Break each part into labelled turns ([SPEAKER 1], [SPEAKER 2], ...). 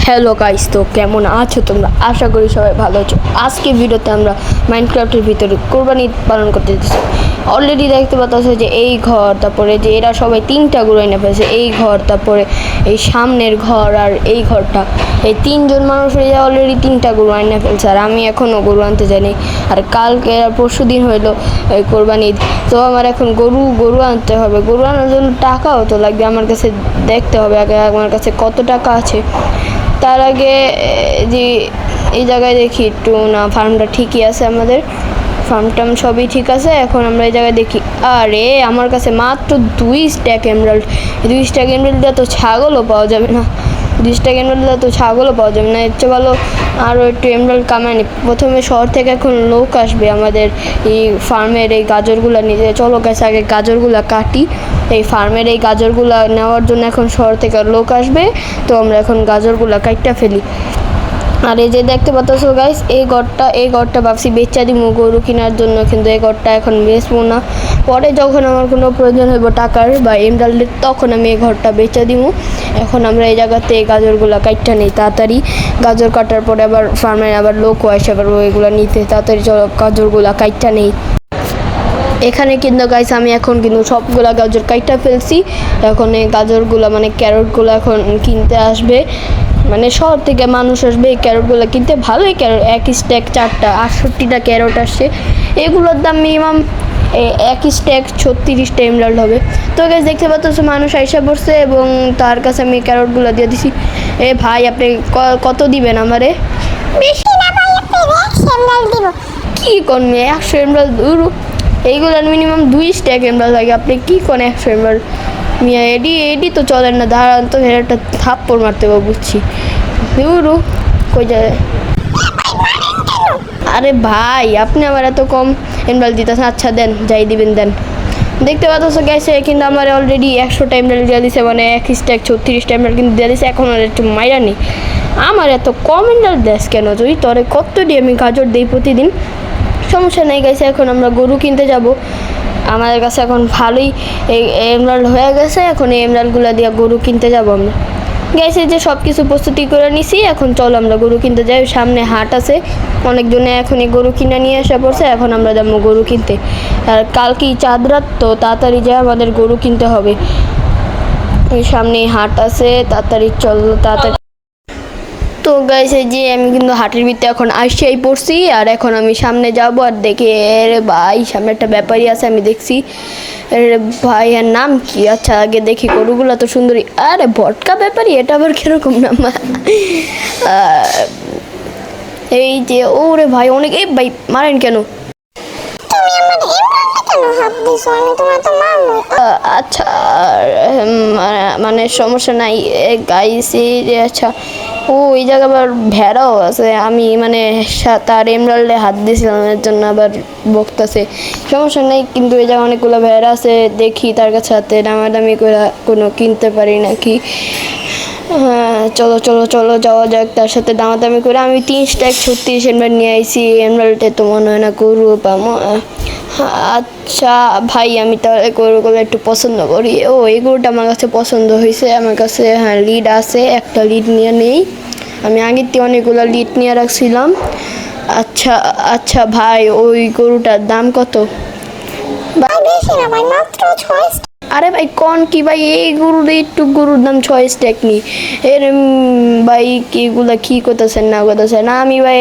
[SPEAKER 1] Hello guys, তো কেমন আছো তোমরা? আশা করি সবাই ভালো আছো। আজকে ভিডিওতে আমরা মাইনক্রাফটের ভিতরে কোরবানি পালন করতে দিচ্ছি। অলরেডি দেখতে পাচ্ছ যে এই ঘর, তারপরে যে এরা সবাই তিনটা গরু এনে ফেলছে। এই ঘর, তারপরে এই সামনের ঘর আর এই ঘরটা, এই তিনজন মানুষ হয়ে অলরেডি তিনটা গরু এনে ফেলছে। আর আমি এখনও গরু আনতে যাইনি। আর কালকে আর পরশু দিন হইলো এই কোরবানি। তো আমার এখন গরু আনতে হবে। গরু আনার জন্য টাকাও তো লাগবে। আমার কাছে দেখতে হবে আগে আমার কাছে কত টাকা আছে। তার আগে যে এই জায়গায় দেখি একটু, না ফার্মটা ঠিকই আছে, আমাদের ফার্ম সবই ঠিক আছে। এখন আমরা এই জায়গায় দেখি, আরে আমার কাছে মাত্র 2 স্ট্যাক এমরাল্ড। 2 স্ট্যাক এমরাল্ড দিয়ে তো ছাগলও পাওয়া যাবে না। 2 স্ট্যাক এমরাল্ড দিয়ে তো ছাগলও পাওয়া যাবে না। এর চেয়ে ভালো আরও একটু এমরাল্ড কামায়নি। প্রথমে শহর থেকে এখন লোক আসবে আমাদের এই ফার্মের এই গাজরগুলো নিতে। চলো গেছে আগে গাজরগুলো কাটি। এই ফার্মের এই গাজরগুলো নেওয়ার জন্য এখন শহর থেকে লোক আসবে। তো আমরা এখন গাজরগুলো কাটটা ফেলি। আর এই যে দেখতে পাচ্ছ গাইস, এই ঘরটা ভাবছি বেচা দিব গরু কেনার জন্য, কিন্তু এই ঘরটা এখন বেচবো না। পরে যখন আমার কোনো প্রয়োজন হইব টাকার বা এমরাল্ডের, তখন আমি এই ঘরটা বেচা দিব। এখন আমরা এই জায়গাতে এই গাজরগুলো কাটটা নেই তাড়াতাড়ি। গাজর কাটার পরে আবার ফার্মে আবার লোকও আসে আবার ওইগুলো নিতে। তাড়াতাড়ি চলো গাজরগুলো কাটটা নেই। এখানে কিন্তু গাইস আমি এখন কিন্তু সবগুলা গাজর কাইটা ফেলছি। এখন এই গাজরগুলো মানে ক্যারটগুলো এখন কিনতে আসবে, মানে শহর থেকে মানুষ আসবে এই ক্যারটগুলো কিনতে। ভালোই ক্যারট, এক স্ট্যাক 4টা 68টা ক্যারট আসছে। এগুলোর দাম মিনিমাম এক স্ট্যাক 36টা এমরাল্ড হবে। তো গাইস দেখতে পাচ্ছ মানুষ আইসা পড়ছে এবং তার কাছে আমি ক্যারটগুলো দিয়ে দিছি। এ ভাই আপনি কত দিবেন আমারে?
[SPEAKER 2] বেশি না ভাই, আপনি 100 এমরাল্ড দিব।
[SPEAKER 1] কি করবে 100 এমরাল্ড? এইগুলোর মিনিমাম 2 স্ট্যাক এমরাল্ড লাগে। আপনি কি করেন 100 এমরাল্ড? মিয়া এডি তো চলে না। দাঁড়ান তো, একটা থাপ্পড় মারতে পারবো বুঝছি। কই যায়? আরে ভাই আপনি আমার এত কম এমরাল্ড দিতেছেন। আচ্ছা দেন, যাই দিবেন দেন। দেখতে পাচ্ছ গেছে কিন্তু আমার অলরেডি 100টা এমরাল্ড দিয়ে দিছে, মানে এক স্ট্যাক 36টা এমরাল্ড কিন্তু দিয়ে দিছে। এখন আর একটু মাইরা নেই। আমার এত কম এমরাল্ড দেশ কেন? তুই তোরে কত দিয়ে আমি গাজর দিই প্রতিদিন। সমস্যা নেই গাইছে, এখন আমরা গরু কিনতে যাব। আমাদের কাছে এখন ভালোই এই এমরাল্ড হয়ে গেছে। এখন এই এমরাল্ডগুলো দিয়ে গরু কিনতে যাব আমরা। গাইছে যে সব কিছু প্রস্তুতি করে নিছি। এখন চলো আমরা গরু কিনতে যাই। সামনে হাট আছে, অনেকজনে এখন এই গরু কিনে নিয়ে আসা পড়ছে। এখন আমরা যাবো গরু কিনতে। আর কালকেই চাঁদ রাত, তো তাড়াতাড়ি যায় আমাদের গরু কিনতে হবে। এই সামনে হাট আছে, তাড়াতাড়ি চলো তাড়াতাড়ি। তো গাইছে যে আমি কিন্তু হাটের ভিতরে এখন আসেই পড়ছি। আর এখন আমি সামনে যাব আর দেখি রে ভাই সামনে একটা ব্যাপারী আছে, আমি দেখছি। ভাই এর নাম কি? আচ্ছা আগে দেখি, গরুগুলো তো সুন্দরী। আরে ভটকা ব্যাপারী, এটা আবার কিরকম নাম? এই যে ওরে ভাই অনেক, এই ভাই মারেন কেন?
[SPEAKER 2] তুমি আমার এমরাল্ডে কেন হাত দিছো? আমি তোমার তো মারবো।
[SPEAKER 1] আচ্ছা মানে সমস্যা নাই গাইস। আচ্ছা ওই জায়গা আবার ভেড়াও আছে। আমি মানে তার এমরাল্ডে হাত দিয়েছিলাম, এর জন্য আবার বকতেছে। সমস্যা নেই, কিন্তু এই জায়গায় অনেকগুলো ভেড়া আছে। দেখি তার কাছে হাতে দামাদামি করে কোনো কিনতে পারি নাকি। হ্যাঁ চলো চলো চলো যাওয়া যাক তার সাথে দামাদামি করে। আমি 3 স্ট্যাক 36 এমরাল্ড নিয়ে আইছি। এমরাল্ডে তো মনে হয় না গরু পাবো। আচ্ছা ভাই আমি তাহলে গরুগুলো একটু পছন্দ করি। ও এই গরুটা আমার কাছে পছন্দ হয়েছে। আমার কাছে হ্যাঁ লিড আছে, একটা লিড নিয়ে নেই। আমি আগের থেকে অনেকগুলো লিড নিয়ে রাখছিলাম। আচ্ছা আচ্ছা ভাই ওই গরুটার দাম কত?
[SPEAKER 2] ভাই বেশি না ভাই, মাত্র 6 স্ট্যাক।
[SPEAKER 1] আরে ভাই কোন কি ভাই, এই গরুর দাম 6 স্ট্যাক নি এর ভাই? এগুলা কি করতেছেন না করতেছেন? আমি ভাই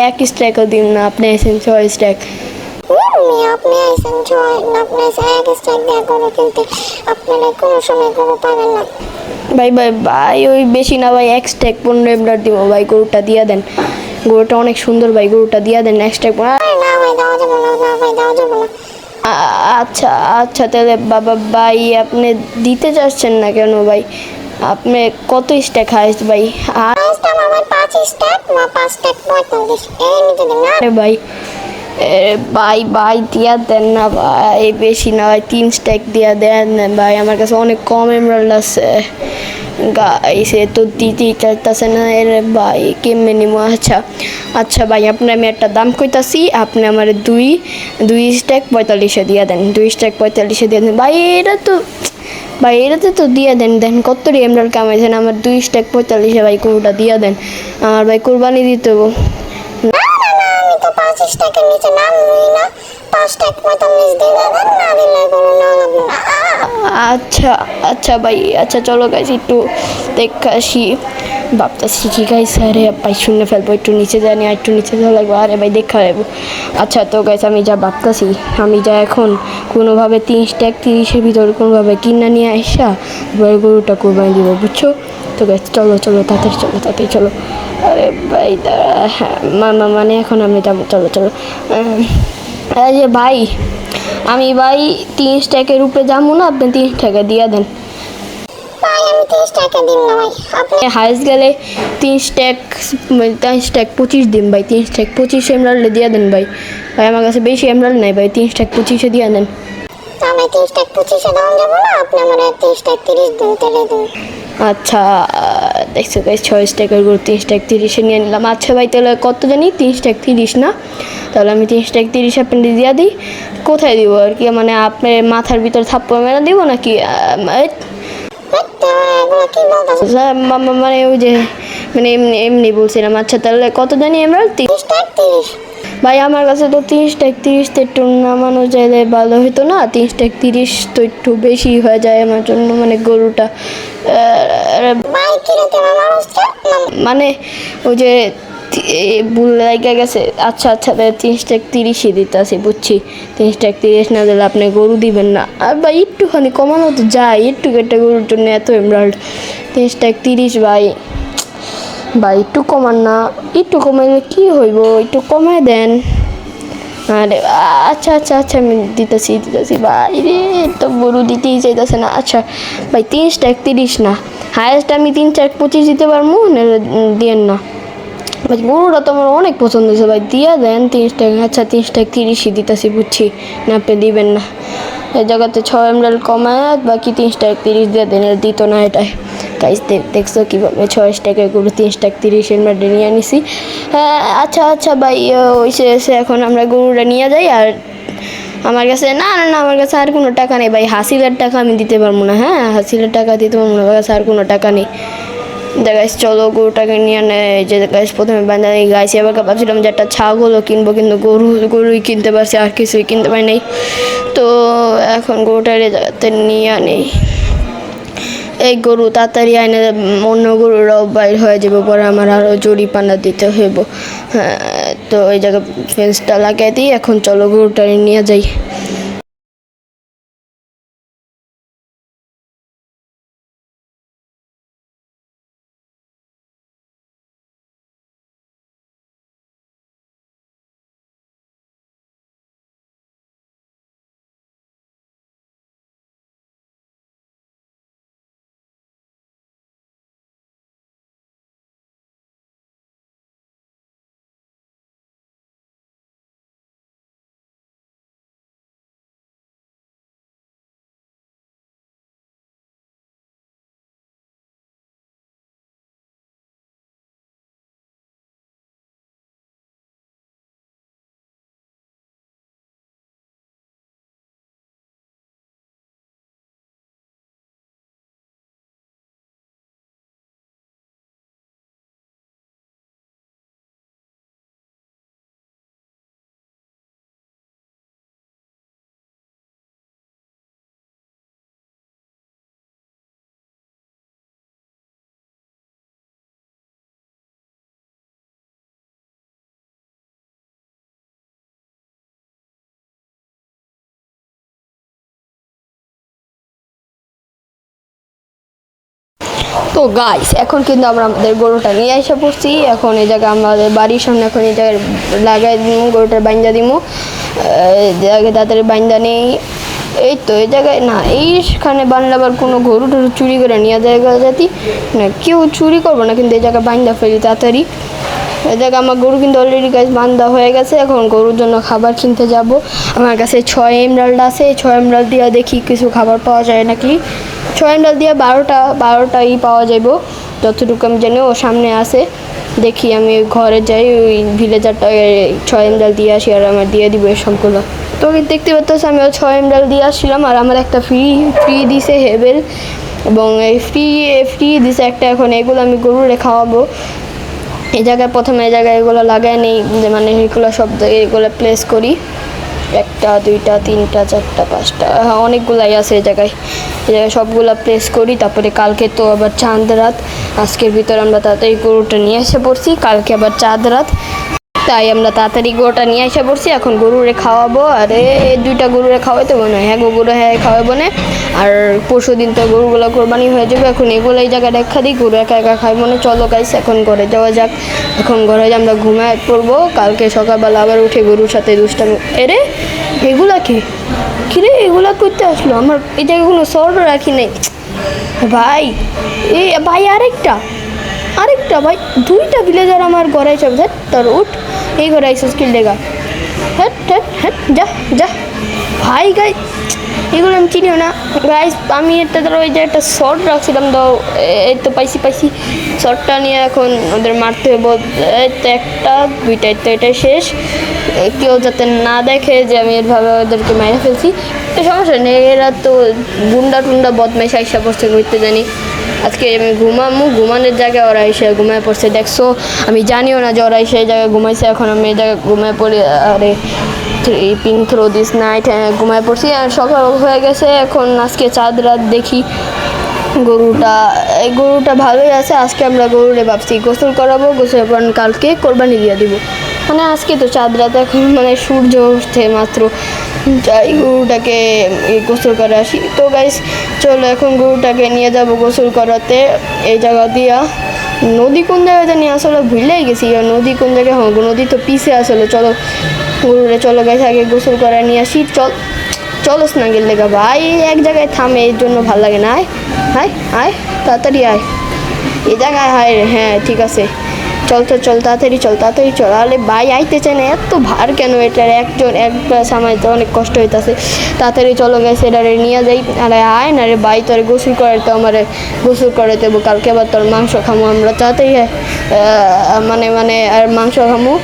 [SPEAKER 1] এক স্ট্যাকও দিন না, আপনি এসেছেন 6 স্ট্যাক।
[SPEAKER 2] আপনি আইসেন আপনি এক স্ট্যাক দিয়ে গরু কিনতে, আপনারা কোনো সময় গরু পাবেন না।
[SPEAKER 1] ভাই ভাই ভাই ওই বেশি না ভাই, এক স্ট্যাক 15 এমরাল্ড দিব ভাই। গরুটা দিয়া দেন, গরুটা অনেক সুন্দর ভাই, গরুটা দিয়া দেন এক স্ট্যাক।
[SPEAKER 2] না ভাই দেওয়া যাবে না, না ভাই দেওয়া যাবে না।
[SPEAKER 1] আচ্ছা আচ্ছা তাহলে বাবা ভাই আপনি দিতে চাচ্ছেন না কেন ভাই? আপনি কত স্ট্যাক হাইস্ট ভাই?
[SPEAKER 2] ফার্স্ট আমার ভাই 5 স্ট্যাক বা 5 স্ট্যাক 45 এই নিতে দেন না।
[SPEAKER 1] আরে ভাই ভাই ভাই দিয়া দেন না ভাই, বেশি না ভাই, 3 স্ট্যাক দিয়া দেন ভাই। আমার কাছে অনেক কম এমরাল্ড আছে গাইছে তো দিতে চাইতেছে না এর ভাই কেমনে নিবো। আচ্ছা ভাই আপনার আমি একটা দাম কইতাছি, আপনি আমার দুই স্ট্যাক 45-এ দিয়ে দেন, 2 স্ট্যাক 45-এ দিয়ে দেন ভাই এটাতে তো দিয়ে দেন কত এমরাল কামাইছেন, আমার 2 স্ট্যাক 45-এ ভাই গরুটা দিয়ে দেন, আমার ভাই কোরবানি দিতে হবো।
[SPEAKER 2] না না না, আমি তো 5 টাকার নিচে নামবই না। 5 টাকা 45 দিয়ে দেবেন, না দিলে গরু না লাগবে না।
[SPEAKER 1] আচ্ছা ভাই, আচ্ছা চলো গাইস একটু দেখে আসি। ভাবতেছি কি গাইস, আরে ভাই শুনে ফেলবো, একটু নিচে জানি আর একটু নিচে যাওয়া লাগবে, আরে ভাই দেখা যাবো। আচ্ছা তো গাইস আমি যা ভাবতেছি, আমি যা এখন কোনোভাবে 3 স্ট্যাক 30-এর ভিতরে কোনোভাবে কিনা নিয়ে আসা এবার গরুটা কোরবানি দিব, বুঝছো? তো গাইস চলো তাড়াতাড়ি চলো। আরে ভাই হ্যাঁ মানে এখন আমি যাবো, চলো। আরে যে ভাই আমি ভাই 3 স্ট্যাকের উপরে যাবো না, আপনি 3 টাকা দিয়ে দেন
[SPEAKER 2] ভাই আমি 30 টাকা দিন না ভাই, আপনি
[SPEAKER 1] হাইস্ট গেলে 3 স্ট্যাক 25 দিন ভাই, 3 স্ট্যাক 25 এমরাল্ডে দিয়ে দেন ভাই আমার কাছে বেশি এমরাল্ড নাই ভাই, 3 স্ট্যাক 25-এ দিয়ে দেন।
[SPEAKER 2] আমি 30 টাকা 25-এ দাম যাবো না, আপনি আমার 30 টাকা 30 দিন তেলে দিন।
[SPEAKER 1] আচ্ছা দেখছো গাইস 6 স্ট্যাকের গরু 3 স্ট্যাক 30-এ নিয়ে নিলাম। আচ্ছা ভাই তাহলে কত জানি 3 স্ট্যাক 30 না, তাহলে আমি 3 স্ট্যাক 30 আপনি দিয়ে দিই। কোথায় দিব আর কি, মানে আপনার মাথার ভিতর থাপ্পড় মেরে দিব নাকি?
[SPEAKER 2] এগুলো কি বলতেছেন?
[SPEAKER 1] মানে ওই যে মানে এমনি বলছিলাম। আচ্ছা তাহলে কত জানি এমরাল্ড?
[SPEAKER 2] 30 টাকা 30।
[SPEAKER 1] ভাই আমার কাছে তো 30 টাকা 30 তো একটু নামানো চাইলে ভালো হতো না, 30 টাকা 30 তো একটু বেশি হয়ে যায় আমার জন্য, মানে গরুটা
[SPEAKER 2] ভাই কিরকম আমার হচ্ছে
[SPEAKER 1] মানে ওই যে ভুল লেগে গেছে। আচ্ছা তাহলে 30 টাকা 30-ই দিতে আসি, বুঝছি। 30 টাকা 30 না দিলে আপনি গরু দিবেন না। আর ভাই একটুখানি কমানো তো যায়, একটু একটা গরুর জন্য এত এমরাল্ড। 30 টাকা 30 ভাই একটু কমান না, একটু কমাইলে কি হইব, একটু কমায় দেন। আরে আচ্ছা আমি দিতেছি ভাই রে, তো গরু দিতেই চাইতেছে না। আচ্ছা ভাই 30 টাকা 30 না, হায়েস্ট আমি 3 টাকা 25 দিতে পারবো, দিয়েন না ভাই, গরুটা তো আমার অনেক পছন্দ হয়েছে ভাই, দিয়ে দেন 30 টাকা। আচ্ছা 30 টাকা 30-ই দিতেছি, বুঝছি না আপনি দিবেন না। এই জায়গাতে 6 এমরাল্ড কমায় বাকি 30 টাকা 30 দিয়ে দেন, দিত না এটাই। গাইস দেখছো কীভাবে 6 টাকায় গরু 30 টাকা 30 এমরাল্ডে নিয়ে আনিছি। হ্যাঁ আচ্ছা ভাই এসে এখন আমরা গরুটা নিয়ে যাই। আর আমার কাছে না আমার কাছে আর কোনো টাকা নেই ভাই, হাসিলের টাকা আমি দিতে পারবো না, হ্যাঁ হাসিলের টাকা দিতে পারবো না, আমার কাছে আর কোনো টাকা নেই। গাইস চলো গরুটাকে নিয়ে নেয়, যে গাইস প্রথমে বান্ধা গাইছি, আবার ভাবছিলাম যে একটা ছাগলও কিনবো, কিন্তু গরুই কিনতে পারছি, আর কিছুই কিনতে পারি নাই। তো এখন গরুটার জায়গাতে নিয়ে নেই, এই গরু তাড়াতাড়ি আইনে অন্য গরুরাও বাইর হয়ে যাবে, পরে আমার আরও জরিপানা দিতে হইব। হ্যাঁ তো ওই জায়গায় ফেন্সটা লাগিয়ে দিই, এখন চলো গরুটা নিয়ে যাই। তো গাইস এখন কিন্তু আমরা আমাদের গরুটা নিয়ে এসে পড়ছি, এখন এই জায়গায় আমাদের বাড়ির সামনে এখন এই জায়গায় লাগাই দিব, গরুটার বাইন্দা দিব, জায়গায় তাড়াতাড়ি বাইন্দা নেই। এই তো এই জায়গায় না, এইখানে বানলে আবার কোনো গরু টরু চুরি করে নিয়ে যায় জাতি না, কেউ চুরি করবো না, কিন্তু এই জায়গায় বাইন্দা ফেলি তাড়াতাড়ি। এই জায়গায় আমার গরু কিন্তু অলরেডি গাছ বান্ধা হয়ে গেছে, এখন গরুর জন্য খাবার কিনতে যাব। আমার কাছে 6 এমরাল্ড আছে, 6 এমরাল্ড দিয়ে দেখি কিছু খাবার পাওয়া যায় নাকি। সয়াবিন ডাল দিয়ে 12টাই পাওয়া যাইব যতটুকু আমি জানি। ও সামনে আছে, দেখি আমি ঘরে যাই, ওই ভিলেজারটা সয়াবিন ডাল দিয়ে আসি আর আমার দিয়ে দিব এই সবগুলো। তো দেখতে পাচ্ছ আমি সয়াবিন ডাল দিয়ে আসছিলাম আর আমার একটা ফ্রি দিছে হেভেল, এবং এই ফ্রি দিছে একটা। এখন এগুলো আমি গরুরে খাওয়াবো। এই জায়গায় প্রথমে এই জায়গায় এগুলো লাগাই নেই, মানে এগুলো সব জায়গায় এগুলো প্লেস করি। 1টা 2টা 3টা 4টা 5টা, হ্যাঁ অনেকগুলাই আছে এই জায়গায় সবগুলা প্লেস করি। তারপরে কালকে তো আবার চাঁদ রাত, আজকের ভিতর আমরা তাড়াতাড়ি গরুটা নিয়ে এসে পড়ছি, কালকে আবার চাঁদ রাত, তাই আমরা তাড়াতাড়ি গরুটা নিয়ে এসে পড়ছি। এখন গরুরে খাওয়াবো, আর এই 2টা গরুরে খাওয়াইতে মনে হয়, হ্যাঁ গরু হ্যাঁ খাওয়াবো না। আর পরশু দিন তো গরুগুলো কোরবানি হয়ে যাবে। এখন এগুলো এই জায়গায় দেখা দিই, গরু একা একা খাই মনে। চলো গাইস এখন ঘরে যাওয়া যাক। এখন ঘরে আমরা ঘুমায় পড়বো, কালকে সকালবেলা আবার উঠে গরুর সাথে দুষ্টামি। এরে এগুলা কিরে এগুলা করতে আসলো? আমার এই জায়গায় কোনো সর্ট রাখি নেই ভাই। ভাই আরেকটা ভাই, 2টা ভিলেজার আমার ঘরে এসে তোর উঠ, এই ঘরে আইসিস কিল লেগা। হ্যাঁ যা ভাই গাই, এগুলো আমি চিনিও না গাইস। আমি এটা ধরো ওই যে একটা শর্ট রাখছিলাম, তো এই তো পাইছি শর্টটা নিয়ে এখন ওদের মারতে হবে। এই তো 1টা 2টা, তো এটাই শেষ। কেউ যাতে না দেখে যে আমি এরভাবে ওদেরকে মেরে ফেলছি, তো সমস্যা নেই। এরা তো গুন্ডা বদমাইশ আইসা পড়ছে ঘুরতে জানি। আজকে আমি ঘুমানোর জায়গায় ওরা এসে ঘুমায় পড়ছে, দেখছো? আমি জানিও না যে ওরা এসে এই জায়গায় ঘুমাইছে। এখন আমি এই জায়গায় ঘুমায় পড়ি, আরে পিন থ্রো দিস নাইট, হ্যাঁ ঘুমায় পড়ছি। আর সকাল হয়ে গেছে, এখন আজকে চাঁদ রাত দেখি। গরুটা ভালোই আছে। আজকে আমরা গরুরে ভাবছি গোসল করাবো, গোসল করান কালকে কোরবানি দিয়ে দিব। মানে আজকে তো চাঁদ রাত, এখন মানে সূর্য উঠছে মাত্র, যাই গরুটাকে গোসল করে আসি। তো গাইস চলো এখন গরুটাকে নিয়ে যাব গোসল করাতে। এই জায়গা দিয়া নদী কোন জায়গায় জানি, আসলে ভুলেই গেছি নদী কোন জায়গায়। হ্যাঁ নদী তো পিছে আসলে। চলো গাইস আগে গোসল করে নিয়ে আসি। চলস না গেলে গা ভাই, এক জায়গায় থামে, এর জন্য ভাল লাগে না। আয় তাড়াতাড়ি আয়, এই জায়গায় আয়। হ্যাঁ ঠিক আছে, চল তাড়াতাড়ি চল। আরে ভাই আইতে চায় না, এত ভার কেন এটার? একবার সামাইতে অনেক কষ্ট হইতেছে। তাড়াতাড়ি চলো গেছে, এটারে নিয়ে যাই। আরে আয় না রে ভাই, তোর গোসল করাতে আমারে গোসল করাতে দেবো, কালকে আবার তোর মাংস খামো আমরা। তাড়াতাড়ি মানে আর মাংস খামো।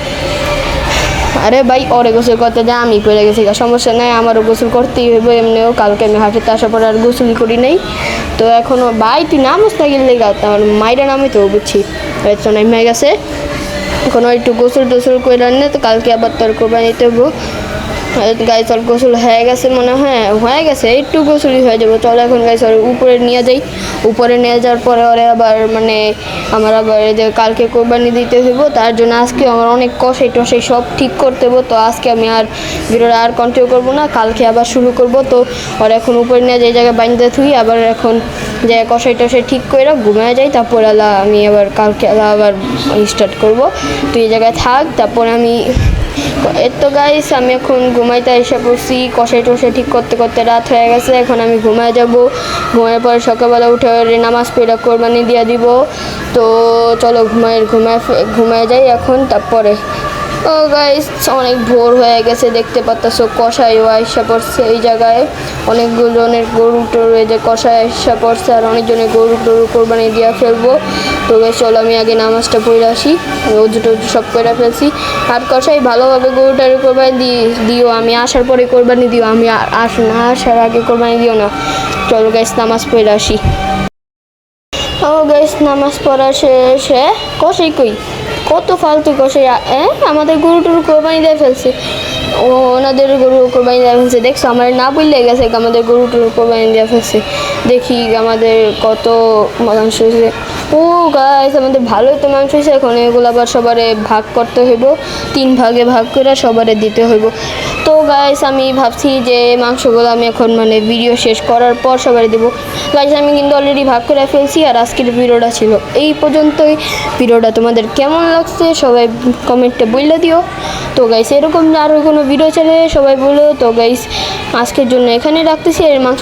[SPEAKER 1] আরে ভাই ওরে গোসল করতে যা, আমি পড়ে গেছি, সমস্যা নাই, আমারও গোসল করতেই হইব এমনিও। কালকে আমি হাঁটতে আসার পর আর গোসল করি নাই। তো এখনও ভাই তুই নামস না গেলে গা, আমার মাইরা নামই তো বুঝছি, তো নেমে গেছে। এখন একটু গোসল টোসল করে রান্না, তো কালকে আবার তোর কোরবানিতে হবো। গাইস ওর গোসল হয়ে গেছে মনে হয়, হয়ে গেছে, একটু গোসলই হয়ে যাবো। চলো এখন গাইস ওর উপরে নিয়ে যাই। উপরে নিয়ে যাওয়ার পরে ওরে আবার মানে আমার আবার যে কালকে কোরবানি দিতে হইব, তার জন্য আজকে আমার অনেক কষাই টষাই সব ঠিক করতে হবো। তো আজকে আমি আর ভিডিওটা আর কন্টিনিউ করবো না, কালকে আবার শুরু করব। তো ওর এখন উপরে নিয়ে যে জায়গায় বাইন্দে থুই, আবার এখন যে কষাই টষাই ঠিক করে ঘুমিয়ে যাই। তারপর আমি আবার কালকে আবার স্টার্ট করব। তুই এই জায়গায় থাক, তারপর আমি তো গাইস আমি এখন ঘুমাইতে এসে পড়ছি। কষাই টষাই ঠিক করতে করতে রাত হয়ে গেছে। এখন আমি ঘুমায় যাব, ঘুমানোর পরে সকালবেলা উঠে নামাজ পড়ে কোরবানি দিয়ে দিব। তো চলো ঘুমায় যাই এখন। তারপরে ও গাইস অনেক ভোর হয়ে গেছে, দেখতে পাচ্ছ কষাইও আইসা পড়ছে এই জায়গায়। অনেক গরু টরু এই যে কষাই আইসা পড়ছে, আর অনেকজনের গরু টরু কোরবানি দিয়ে ফেলবো। তো গাইস চলো আমি আগে নামাজটা পড়ে আসি, অজু টজু সব করে ফেলছি। আর কষাই ভালোভাবে গরুটার কোরবানি দিও, আমি আসার পরে কোরবানি দিও, আমি আসার আগে কোরবানি দিও না। চলো গাইস নামাজ পড়ে আসি। ও গাইস নামাজ পড়া শেষে কষাই কই, কত ফালতু কষাই আমাদের গরু টরু কোরবানি দিয়ে ফেলছে। ওনাদের গরু কোরবানি দেওয়া ফেলছে, দেখছো আমার না বললে গেছে আমাদের গরু টরু কোরবানি দেওয়া ফেলছে। দেখি আমাদের কত মাংস হয়েছে। ও গাইস আমাদের ভালোই তো মাংস হয়েছে। এখন এগুলো আবার সবারে ভাগ করতে হইব, 3 ভাগে ভাগ করে সবারে দিতে হইব। তো গাইস আমি ভাবছি যে মাংসগুলো আমি এখন মানে ভিডিও শেষ করার পর সবারে দেবো। গাইস আমি কিন্তু অলরেডি ভাগ করে ফেলছি। আর আজকের ভিডিওটা ছিল এই পর্যন্তই। ভিডিওটা তোমাদের কেমন লাগছে সবাই কমেন্টে বলে দিও। তো গাইস এরকম আরও কোনো ভিডিও চাইলে সবাই বলো। তো গাইস আজকের জন্য এখানে রাখতেছি। এর মাংস